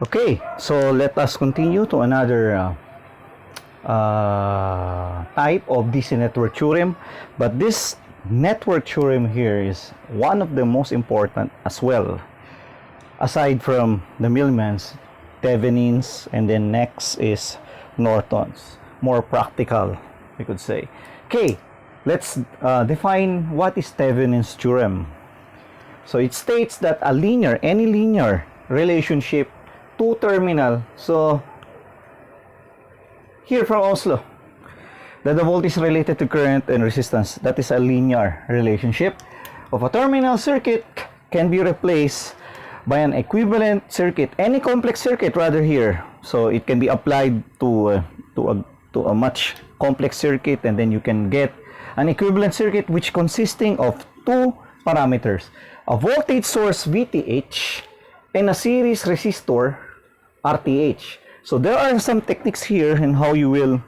Okay, so let us continue to another type of DC network theorem. But this network theorem here is one of the most important as well. Aside from the Millman's, Thevenin's, and then next is Norton's. More practical, we could say. Okay, let's define what is Thevenin's theorem. So it states that any linear relationship, two-terminal. So here from Oslo, that the voltage related to current and resistance, that is a linear relationship of a terminal circuit can be replaced by an equivalent circuit, any complex circuit rather here. So it can be applied to a much complex circuit, and then you can get an equivalent circuit which consisting of two parameters, a voltage source VTH and a series resistor RTH. So there are some techniques here in how you will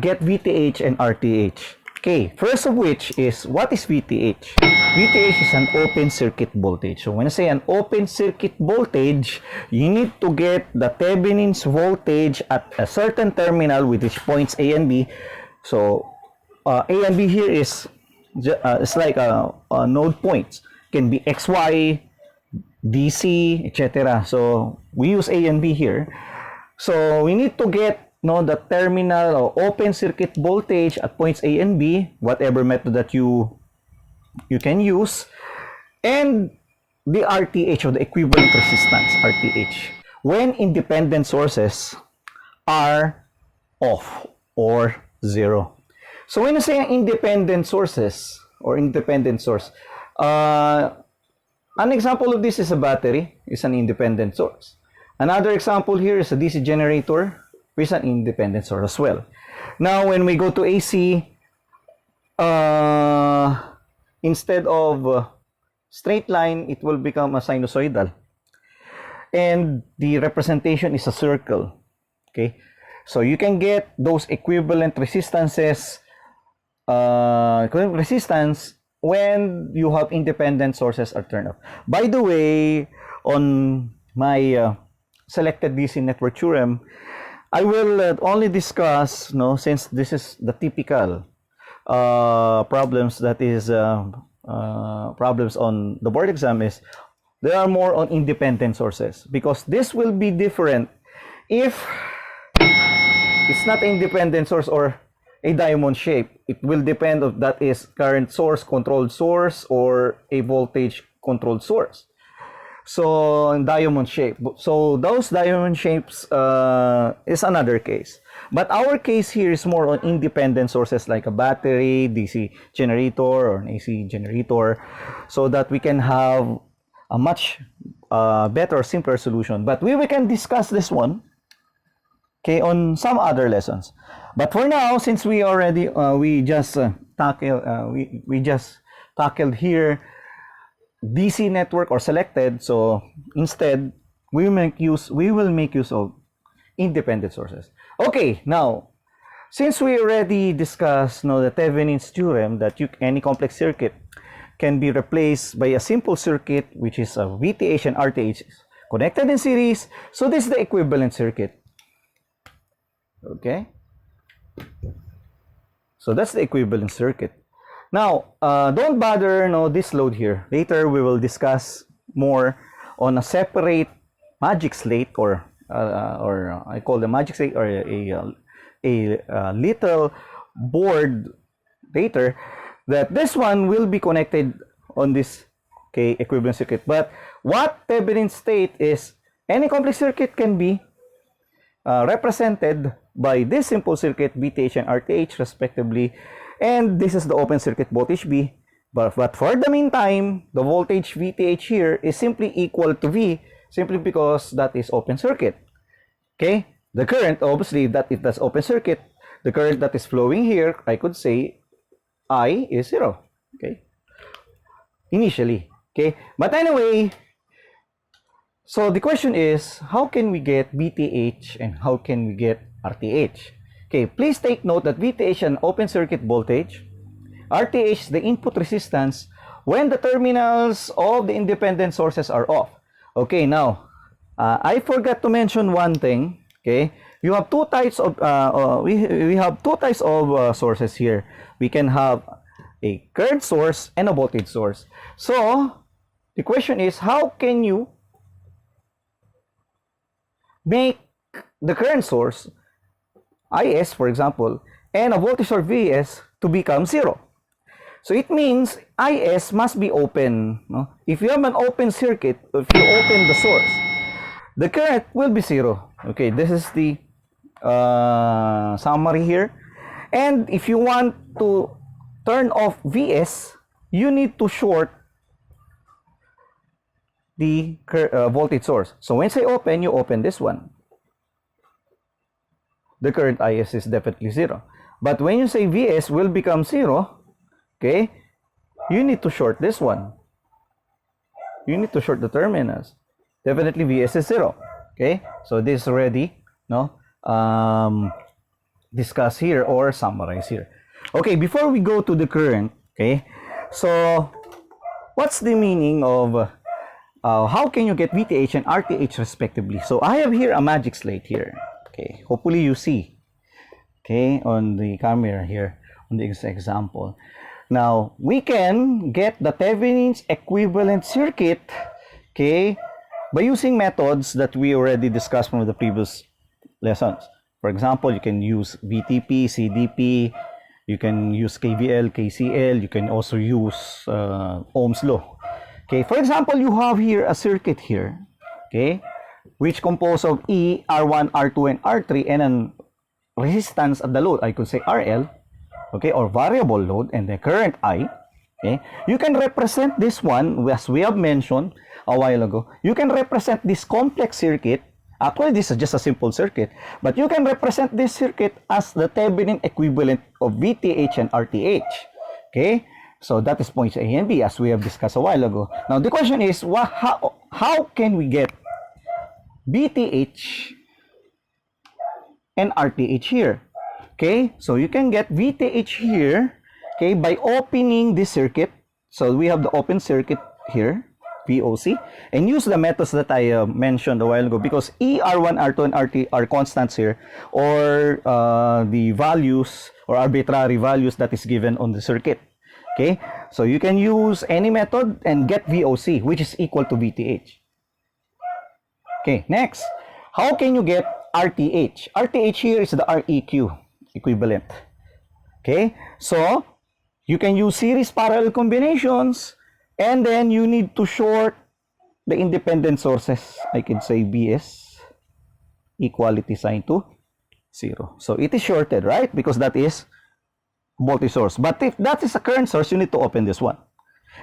get VTH and RTH. Okay, first of which is, what is VTH? VTH is an open circuit voltage. So when I say an open circuit voltage, you need to get the Thevenin's voltage at a certain terminal with which points A and B. So A and B here is it's like a node points. Can be XY, DC, etc. So we use A and B here. So we need to get the terminal or open circuit voltage at points A and B, whatever method that you can use, and the RTH, or the equivalent resistance, RTH, when independent sources are off or zero. So when I say independent sources or independent source, an example of this is a battery, is an independent source. Another example here is a DC generator, which is an independent source as well. Now, when we go to AC, instead of straight line, it will become a sinusoidal. And the representation is a circle. Okay? So you can get those equivalent resistances, equivalent resistance when you have independent sources are turned off. By the way, on my selected DC network theorem, I will only discuss, since this is the typical problems that is problems on the board exam, is there are more on independent sources, because this will be different if it's not independent source or a diamond shape. It will depend on that is current source, controlled source, or a voltage controlled source. So diamond shape. So those diamond shapes is another case. But our case here is more on independent sources like a battery, DC generator, or an AC generator, so that we can have a much better, simpler solution. But we can discuss this one, okay, on some other lessons. But for now, since we already we just tackled here DC network or selected, so instead we will make use of independent sources. Okay, now since we already discussed the Thevenin's theorem that any complex circuit can be replaced by a simple circuit, which is a VTH and RTH connected in series, so this is the equivalent circuit. Okay, so that's the equivalent circuit. Now, don't bother this load here. Later, we will discuss more on a separate magic slate, or I call the magic slate, or a little board later, that this one will be connected on this equivalent circuit. But what Thevenin state is, any complex circuit can be represented by this simple circuit, VTH and RTH respectively, and this is the open circuit voltage B. But for the meantime, the voltage VTH here is simply equal to V, simply because that is open circuit. Okay, the current, obviously, that's open circuit, the current that is flowing here, I could say I is 0. Okay, initially. Okay, but anyway, so the question is, how can we get VTH and how can we get RTH? Okay, please take note that VTH is an open circuit voltage. RTH is the input resistance when the terminals of the independent sources are off. Okay, now I forgot to mention one thing. Okay, you have two types of we have two types of sources here. We can have a current source and a voltage source. So the question is, how can you make the current source Is, for example, and a voltage source Vs to become zero? So it means Is must be open. No? If you have an open circuit, if you open the source, the current will be zero. Okay, this is the summary here. And if you want to turn off Vs, you need to short the voltage source. So when I say open, you open this one. The current Is is definitely zero. But when you say Vs will become zero, okay, you need to short this one. You need to short the terminals. Definitely Vs is zero. Okay, so this is already discussed here or summarized here. Okay, before we go to the current, okay, so what's the meaning of how can you get VTH and RTH respectively? So I have here a magic slate here. Okay, hopefully you see, okay, on the camera here, on the example. Now, we can get the Thevenin's equivalent circuit, okay, by using methods that we already discussed from the previous lessons. For example, you can use VTP, CDP, you can use KVL, KCL, you can also use Ohm's law. Okay, for example, you have here a circuit here, okay, which composed of E, R1, R2, and R3, and an resistance at the load, I could say RL, okay, or variable load, and the current I, okay. You can represent this one, as we have mentioned a while ago, you can represent this complex circuit. Actually, this is just a simple circuit, but you can represent this circuit as the Thevenin equivalent of VTH and RTH, okay. So that is points A and B, as we have discussed a while ago. Now, the question is, how can we get VTH and RTH here? Okay, so you can get VTH here, okay, by opening this circuit. So we have the open circuit here, VOC, and use the methods that I mentioned a while ago, because E, R1, R2, and RT are constants here, or the values or arbitrary values that is given on the circuit. Okay, so you can use any method and get VOC, which is equal to VTH. Okay, next, how can you get RTH? RTH here is the REQ equivalent. Okay, so you can use series parallel combinations, and then you need to short the independent sources. I can say BS equality sign to 0. So it is shorted, right? Because that is voltage source. But if that is a current source, you need to open this one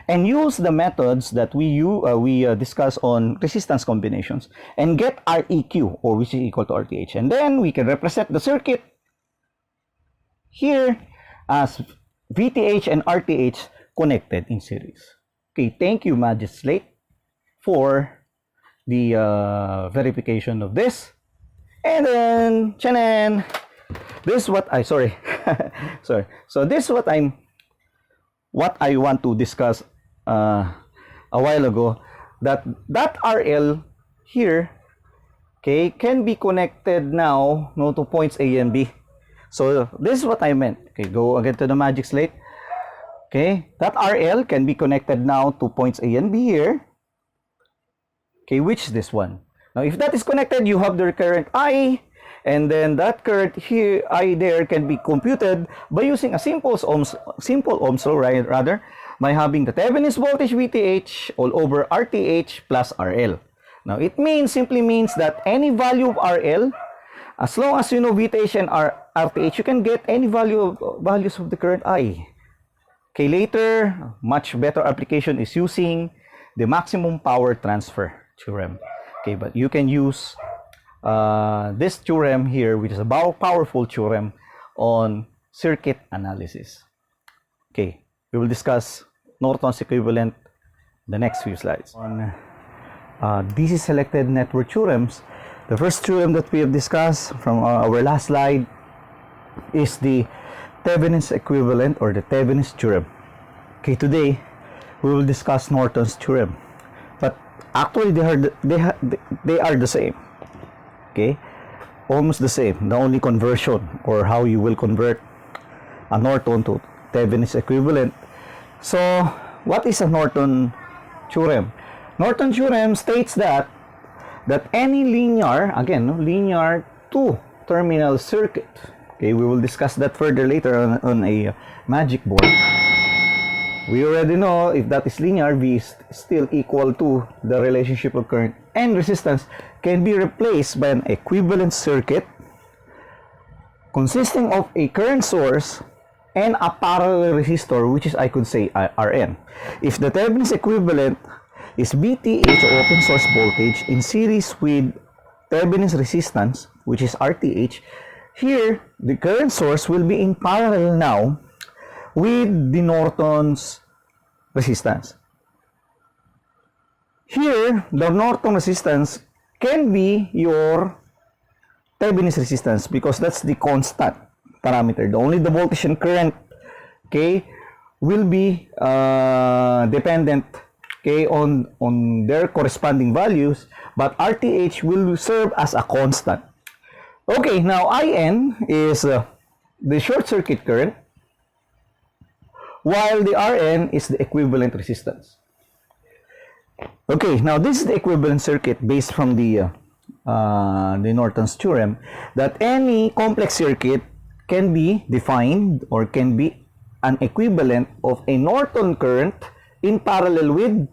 and use the methods that we discuss on resistance combinations and get REQ, or which is equal to RTH. And then we can represent the circuit here as VTH and RTH connected in series. Okay, thank you, Magic Slate, for the verification of this. And then, chanan, this is what I, sorry. So this is what I want to discuss a while ago, that RL here, okay, can be connected now to points A and B. So this is what I meant. Okay, go again to the magic slate. Okay, that RL can be connected now to points A and B here. Okay, which is this one. Now, if that is connected, you have the current I, and then that current here, I there, can be computed by using a simple Ohm's law, rather, by having the Thevenin's voltage VTH all over RTH plus RL. Now, it simply means that any value of RL, as long as you know VTH and RTH, you can get any values of the current I. Okay, later, much better application is using the maximum power transfer theorem. Okay, but you can use this theorem here, which is a powerful theorem on circuit analysis. Okay, we will discuss Norton's equivalent in the next few slides. On DC selected network theorems, the first theorem that we have discussed from our last slide is the Thevenin's equivalent, or the Thevenin's theorem. Okay, today we will discuss Norton's theorem. But actually they are the same. Okay, almost the same. The only conversion, or how you will convert a Norton to Thevenin's equivalent. So what is a Norton theorem? Norton theorem states that any linear, again, no, linear two-terminal circuit. Okay, we will discuss that further later on a magic board. We already know if that is linear, V is still equal to the relationship of current and resistance can be replaced by an equivalent circuit consisting of a current source and a parallel resistor, which is, I could say, Rn. If the Thevenin's equivalent is Vth, or open source voltage, in series with Thevenin's resistance, which is Rth, here the current source will be in parallel now with the Norton's resistance. Here, the Norton resistance can be your Thevenin's resistance because that's the constant parameter. Only the voltage and current, okay, will be dependent, okay, on their corresponding values, but Rth will serve as a constant. Okay, now In is the short circuit current, while the Rn is the equivalent resistance. Okay, now this is the equivalent circuit based from the Norton's theorem, that any complex circuit can be defined or can be an equivalent of a Norton current in parallel with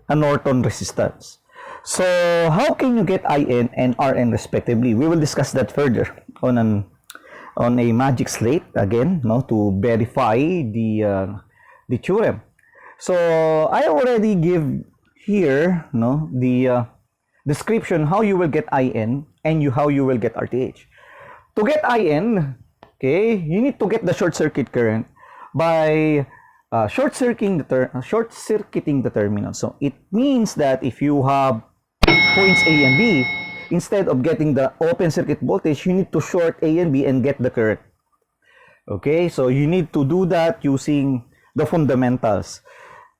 a Norton resistance. So how can you get In and Rn respectively? We will discuss that further on a magic slate again, no, to verify the theorem. So I already give here, no, the description how you will get In and how you will get Rth. To get In, okay, you need to get the short circuit current by short-circuiting the terminal. So it means that if you have points A and B, instead of getting the open circuit voltage, you need to short A and B and get the current. Okay, so you need to do that using the fundamentals.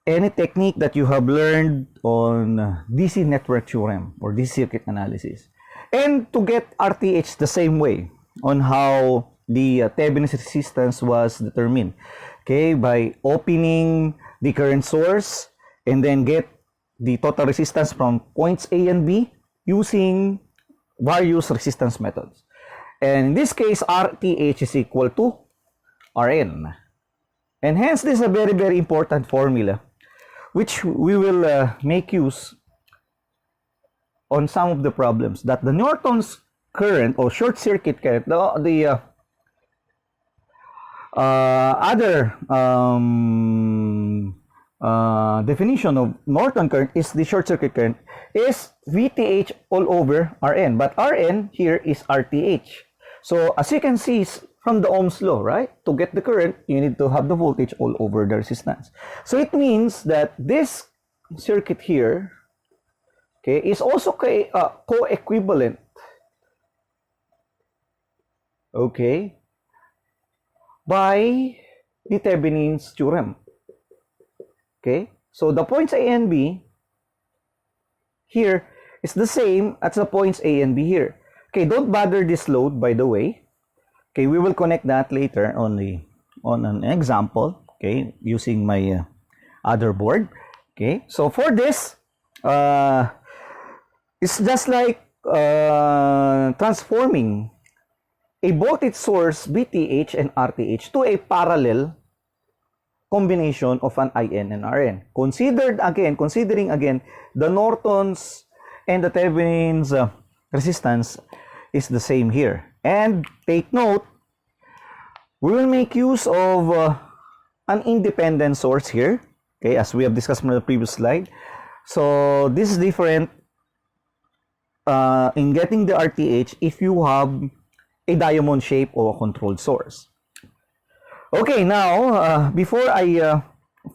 Any technique that you have learned on DC network theorem or DC circuit analysis. And to get Rth the same way on how the Thevenin's resistance was determined. Okay, by opening the current source and then get the total resistance from points A and B using various resistance methods. And in this case, Rth is equal to Rn. And hence, this is a very, very important formula which we will make use on some of the problems, that the Norton's current or short circuit current, the other definition of Norton current is the short circuit current is Vth all over Rn, but Rn here is Rth. So as you can see from the Ohm's law, right? To get the current, you need to have the voltage all over the resistance. So it means that this circuit here, okay, is also co-equivalent, okay, by the Thevenin's theorem. Okay, so the points A and B here is the same as the points A and B here. Okay, don't bother this load, by the way. Okay, we will connect that later on an example, okay, using my other board. Okay, so for this, it's just like transforming a voltage source Vth and Rth to a parallel combination of an In and Rn. Considering again the Norton's and the Thevenin's resistance is the same here. And take note, we will make use of an independent source here, okay, as we have discussed from the previous slide. So this is different in getting the Rth if you have a diamond shape or a controlled source. Okay, now before I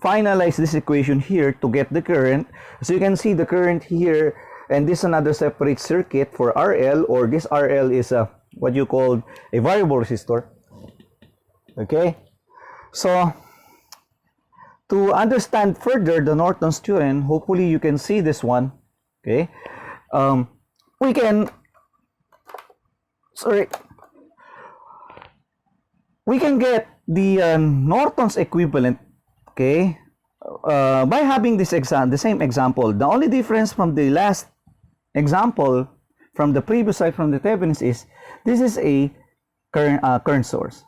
finalize this equation here to get the current, so you can see the current here, and this is another separate circuit for RL, or this RL is what you call a variable resistor. Okay, so to understand further the Norton's theorem, hopefully you can see this one. Okay, we can get the Norton's equivalent, okay, by having this the same example. The only difference from the last example, from the previous slide from the Thevenins, is this is a current source.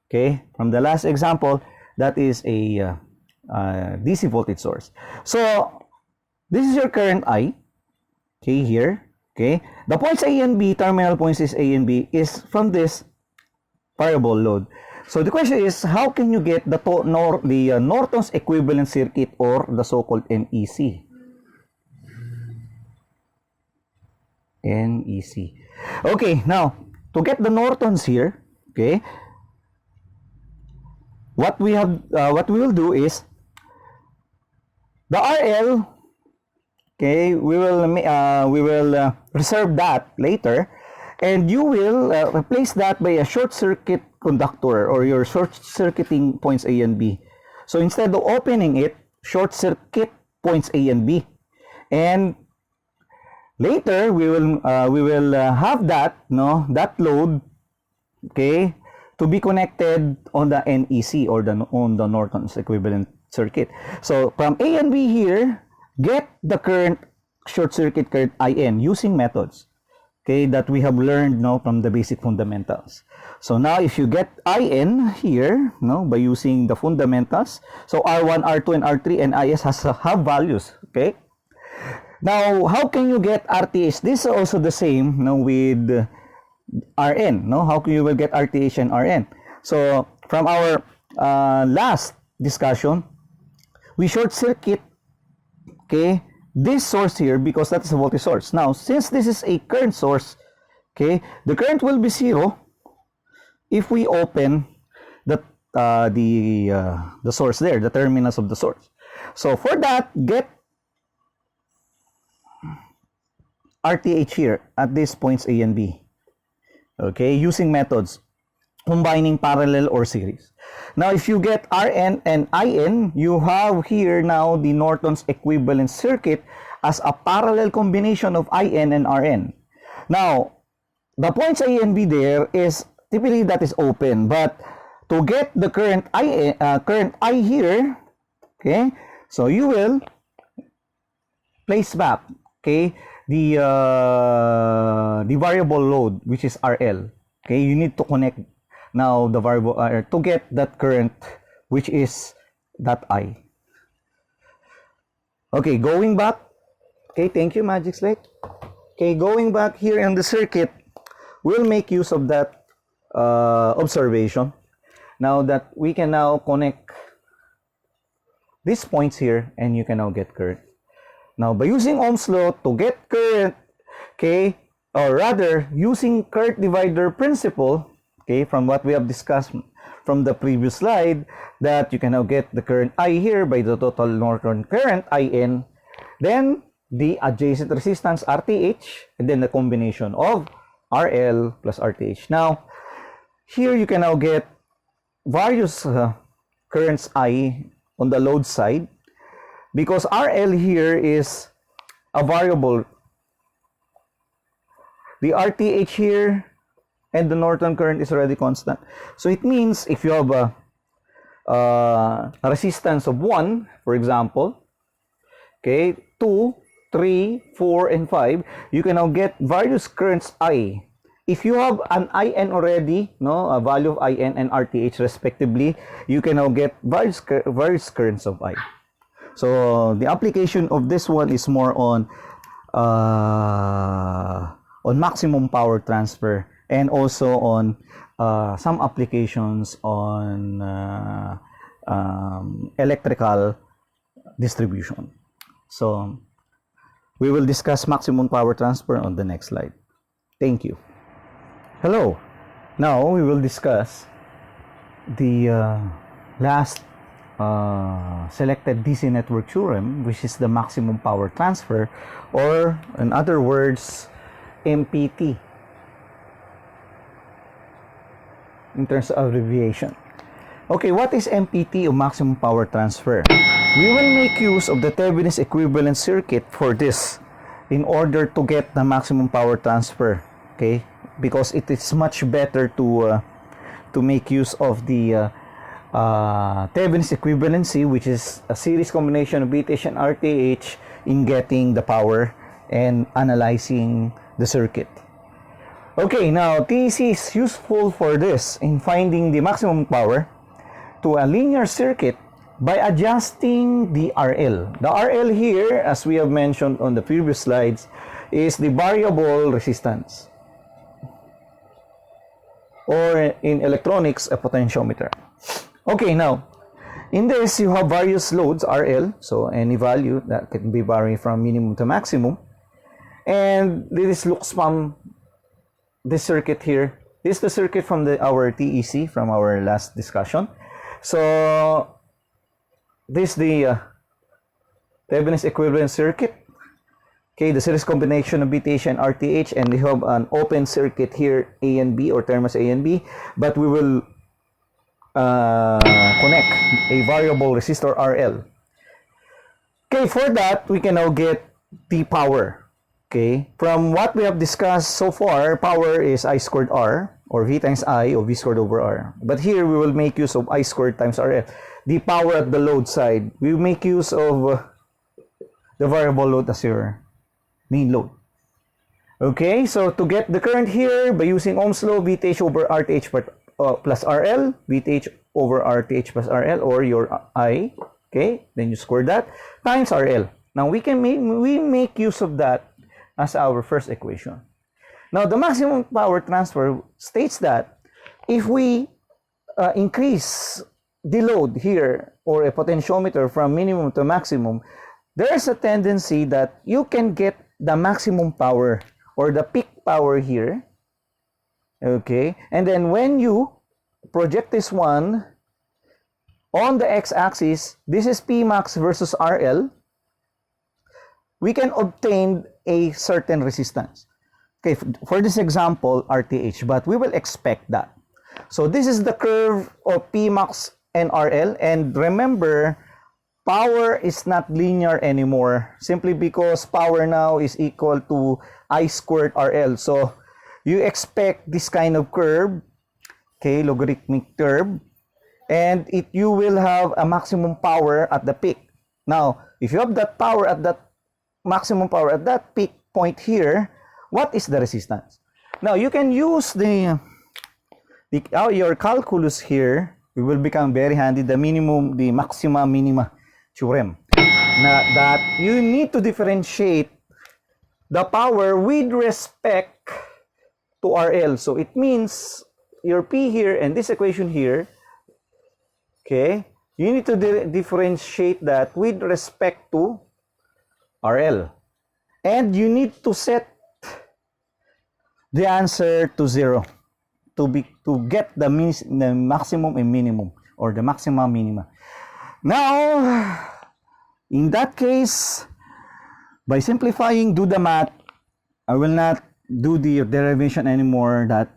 Okay, from the last example, that is a DC voltage source. So this is your current I. Okay, here. Okay, the points A and B, terminal points is A and B, is from this variable load. So the question is, how can you get the Norton's equivalent circuit, or the so-called NEC? NEC. Okay, now to get the Nortons here, okay, what we will do is the RL. Okay, we will reserve that later, and you will replace that by a short circuit conductor, or your short circuiting points A and B. So instead of opening it, short circuit points A and B, and later we will have that load, okay, to be connected on the NEC, or on the Norton's equivalent circuit. So from A and B here, get the current, short circuit current IN, using methods, okay, that we have learned now from the basic fundamentals. So now if you get IN here, by using the fundamentals, so R1, R2, and R3 and IS have values, okay. Now how can you get RTH? This is also the same with RN, how can you will get RTH and RN? So from our last discussion, we short circuit, okay, this source here, because that is a voltage source. Now since this is a current source, okay, the current will be 0 if we open the source there, the terminals of the source. So for that, get RTH here at these points A and B, okay, using methods combining parallel or series. Now if you get Rn and In, you have here now the Norton's equivalent circuit as a parallel combination of In and Rn. Now the points A and B there is typically that is open, but to get the current I here, okay, so you will place back, okay, the variable load, which is RL. Okay, you need to connect now the variable to get that current, which is that I. Okay, going back. Okay, thank you, Magic Slate. Okay, going back here in the circuit, we'll make use of that observation. Now that we can now connect these points here, and you can now get current. Now by using Ohm's law to get current, okay, or rather using current divider principle, okay, from what we have discussed from the previous slide, that you can now get the current I here by the total Norton current IN, then the adjacent resistance RTH, and then the combination of RL plus RTH. Now here you can now get various currents I on the load side, because RL here is a variable. The RTH here and the Norton current is already constant. So it means if you have a resistance of 1, for example, okay, 2, 3, 4, and 5, you can now get various currents I. If you have an IN already, a value of IN and RTH respectively, you can now get various currents of I. So the application of this one is more on maximum power transfer, and also on some applications on electrical distribution. So we will discuss maximum power transfer on the next slide. Thank you. Hello. Now we will discuss the last selected DC network theorem, which is the maximum power transfer, or in other words, MPT in terms of abbreviation. Okay, what is MPT, or maximum power transfer? We will make use of the Thevenin's equivalent circuit for this in order to get the maximum power transfer. Okay, because it is much better to make use of the Thevenin's equivalency, which is a series combination of VTH and RTH, in getting the power and analyzing the circuit. Okay, now TEC is useful for this in finding the maximum power to a linear circuit by adjusting the RL. The RL here, as we have mentioned on the previous slides, is the variable resistance, or in electronics, a potentiometer. Okay, now in this you have various loads RL, so any value that can be varying from minimum to maximum. And this looks from this circuit here. This is the circuit from our TEC from our last discussion. So this is the Thevenin's equivalent circuit. Okay, the series combination of VTH and RTH, and we have an open circuit here, A and B, or terminals A and B, but we will connect a variable resistor RL. Okay, for that we can now get the power. Okay, from what we have discussed so far, power is I squared R, or V times I, or V squared over R. But here we will make use of I squared times RL. The power at the load side, we make use of the variable load as your main load. Okay, so to get the current here, by using Ohm's law, VTH over RTH plus RL, VTH over RTH plus RL, or your I, okay, then you square that, times RL. Now we make use of that as our first equation. Now the maximum power transfer states that if we increase the load here, or a potentiometer, from minimum to maximum, there is a tendency that you can get the maximum power, or the peak power here. Okay, and then when you project this one on the x-axis, this is P max versus RL, we can obtain a certain resistance. Okay, for this example, RTH, but we will expect that. So this is the curve of P max and RL, and remember, power is not linear anymore, simply because power now is equal to I squared RL. So you expect this kind of curve, okay, logarithmic curve, and you will have a maximum power at the peak. Now, if you have that power at that maximum power at that peak point here, what is the resistance? Now, you can use your calculus here. We will become very handy, the maxima minima theorem. Now, that you need to differentiate the power with respect to RL. So it means your P here and this equation here, okay, you need to differentiate that with respect to RL. And you need to set the answer to 0 to get the maximum and minimum, or the maxima minima. Now, in that case, by simplifying, do the math. I will not do the derivation anymore. That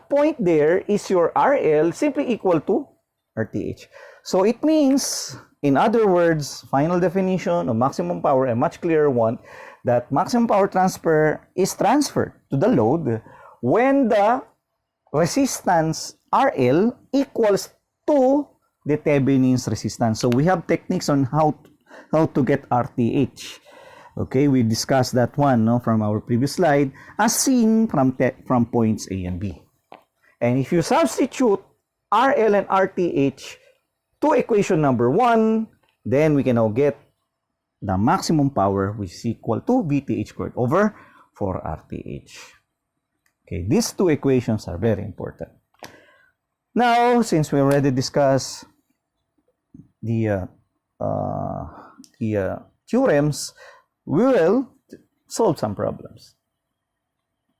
point there is your RL simply equal to RTH. So it means, in other words, final definition of maximum power, a much clearer one, that maximum power transfer is transferred to the load when the resistance RL equals to the Thevenin's resistance. So we have techniques on how to get RTH. Okay, we discussed that one, no, from our previous slide, as seen from points A and B. And if you substitute RL and RTH to equation number 1, then we can now get the maximum power, which is equal to VTH squared over 4RTH. Okay, these two equations are very important. Now, since we already discussed the theorems, we will solve some problems.